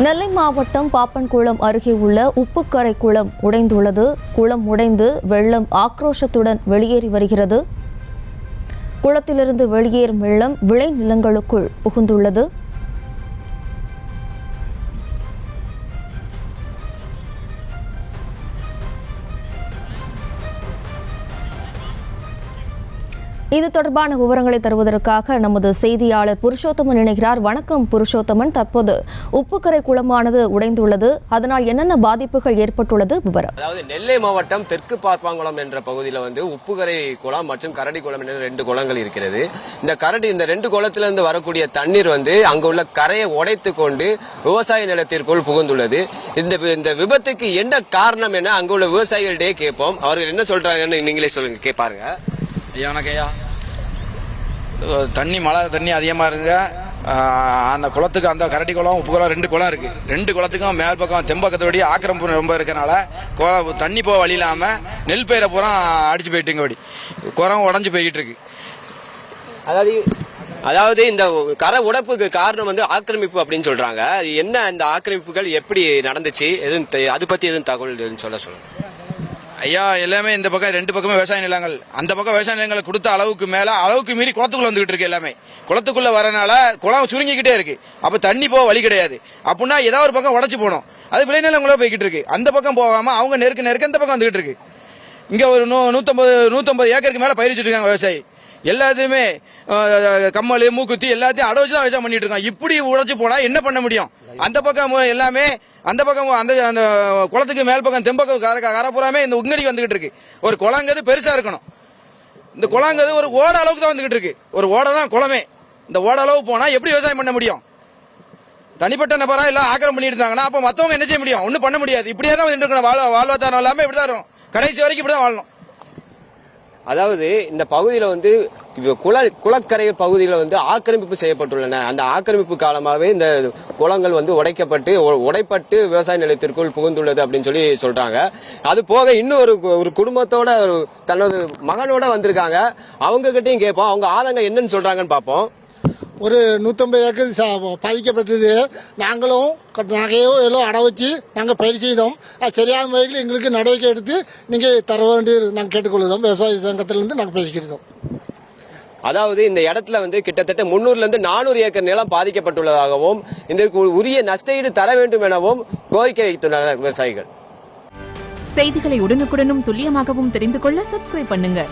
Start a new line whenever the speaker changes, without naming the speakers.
நெல்லை மாவட்டம் பாப்பன்குளம் அருகே உள்ள உப்புக்கரை குளம் உடைந்துள்ளது. குளம் உடைந்து வெள்ளம் ஆக்ரோஷத்துடன் வெளியேறி வருகிறது. குளத்திலிருந்து வெளியேறும் வெள்ளம் விளைநிலங்களுக்குள் புகுந்துள்ளது. இது தொடர்பான விவரங்களை தருவதற்காக நமது செய்தியாளர் புருஷோத்தமன் இணைகிறார். வணக்கம் புருஷோத்தமன், தற்போது உப்புக்கரை குளமானது உடைந்துள்ளது, அதனால் என்னென்ன பாதிப்புகள் ஏற்பட்டுள்ளது விவரம்?
அதாவது நெல்லை மாவட்டம் தெற்கு பார்ப்பாங்குளம் என்ற பகுதியில் உப்புக்கரை குளம் மற்றும் கரடி குளம் என்ற 2 குளங்கள் இருக்கிறது. இந்த 2 குளத்திலிருந்து வரக்கூடிய தண்ணீர் அங்குள்ள கரையை உடைத்து கொண்டு விவசாய நிலத்திற்குள் புகுந்துள்ளது. இந்த விபத்துக்கு என்ன காரணம் என அங்குள்ள விவசாயிகளிடையே கேட்போம். அவர்கள் என்ன சொல்றாங்கன்னு நீங்களே சொல்லுங்க, கேட்பாருங்க.
ஐயா வணக்கம் ஐயா. மழை தண்ணி அதிகமாக இருங்க. அந்த குளத்துக்கு அந்த கரடி குளம் உப்பு குளம் 2 குளம் இருக்கு. 2 குளத்துக்கும் மேல் பக்கம் தென்பக்கத்தோடி ஆக்கிரமிப்பு ரொம்ப இருக்கனால தண்ணி போக வழி இல்லாமல் நெல் பயிரை பூரா அடிச்சு போயிட்டுங்க. ஓடி குளம் உடஞ்சு போய்கிட்டு இருக்கு.
அதாவது இந்த கரை உடைப்புக்கு காரணம் ஆக்கிரமிப்பு அப்படின்னு சொல்றாங்க. என்ன இந்த ஆக்கிரமிப்புகள் எப்படி நடந்துச்சு, அது பத்தி எதுவும் தகவல் சொல்லுங்க.
ஐயா, எல்லாமே இந்த பக்கம் 2 பக்கமே விவசாய நிலங்கள். அந்த பக்கம் விவசாய நிலங்களை கொடுத்த அளவுக்கு மீறி குளத்துக்குள்ள வந்துகிட்டு இருக்கு. எல்லாமே குளத்துக்குள்ள வரனால குளம் சுருங்கிக்கிட்டே இருக்கு. அப்ப தண்ணி போக வழி கிடையாது. அப்படின்னா ஏதாவது ஒரு பக்கம் உடச்சு போகணும். அது விளைநிலங்கள போய்கிட்டு இருக்கு. அந்த பக்கம் போகாம அவங்க நெருக்க இந்த பக்கம் வந்துகிட்டு இருக்கு. இங்க ஒரு 150 ஏக்கருக்கு மேல பயிரிச்சுட்டு இருக்காங்க விவசாயி. எல்லாத்தையுமே கம்மல் மூக்குத்தி எல்லாத்தையும் அடை வச்சுதான் விவசாயம் பண்ணிட்டு இருக்காங்க. இப்படி உடைச்சு போனா என்ன பண்ண முடியும்? அந்த பக்கம் எல்லாமே அந்த பக்கம் அந்த குளத்துக்கு மேல் பக்கம் தெம்பக்கம் கரப்புறாமே இந்த உங்கடி வந்துகிட்டு இருக்கு. ஒரு குளங்கிறது பெருசா இருக்கணும். இந்த குளங்கிறது ஒரு ஓட அளவுக்கு தான் வந்துகிட்டு இருக்கு. ஒரு ஓடை தான் குளமே. இந்த ஓட அளவு போனா எப்படி விவசாயம் பண்ண முடியும்? தனிப்பட்ட நபரா எல்லாம் ஆக்கிரம் பண்ணிட்டு இருந்தாங்கன்னா அப்ப மத்தவங்க என்ன செய்ய முடியும்? ஒன்னும் பண்ண முடியாது. இப்படியே தான் இருக்கணும். வாழ்வாதாரம் இல்லாம இப்படிதான் இருக்கும். கடைசி வரைக்கும் இப்படிதான் வாழணும்.
அதாவது இந்த பகுதியில் குளக்கரை பகுதியில் ஆக்கிரமிப்பு செய்யப்பட்டுள்ளன. அந்த ஆக்கிரமிப்பு காலமாகவே இந்த குளங்கள் உடைப்பட்டு விவசாய நிலையத்திற்குள் புகுந்துள்ளது அப்படின்னு சொல்றாங்க. அது போக இன்னும் ஒரு குடும்பத்தோட தன்னோட மகனோட வந்திருக்காங்க. அவங்க கிட்டையும் கேட்போம், அவங்க ஆதங்கம் என்னன்னு சொல்றாங்கன்னு பார்ப்போம்.
ஒரு 150 ஏக்கர் பாதிக்கப்பட்டது. நாங்களும் நகையோ எல்லாம் அடை வச்சு நாங்கள் பயிர் செய்தோம். அது சரியான முறையில் எங்களுக்கு நடவடிக்கை எடுத்து நீங்கள் தர வேண்டிய நாங்கள் கேட்டுக்கொள்ளுதோம். விவசாய சங்கத்திலிருந்து நாங்கள் பேசிக்கிட்டோம்.
அதாவது இந்த இடத்துல கிட்டத்தட்ட 300 400 ஏக்கர் நிலம் பாதிக்கப்பட்டுள்ளதாகவும் இதற்கு உரிய நஷ்டஈடு தர வேண்டும் எனவும் கோரிக்கை வைத்துள்ளனர் விவசாயிகள்.
செய்திகளை உடனுக்குடனும் துல்லியமாகவும் தெரிந்து கொள்ள சப்ஸ்கிரைப் பண்ணுங்க.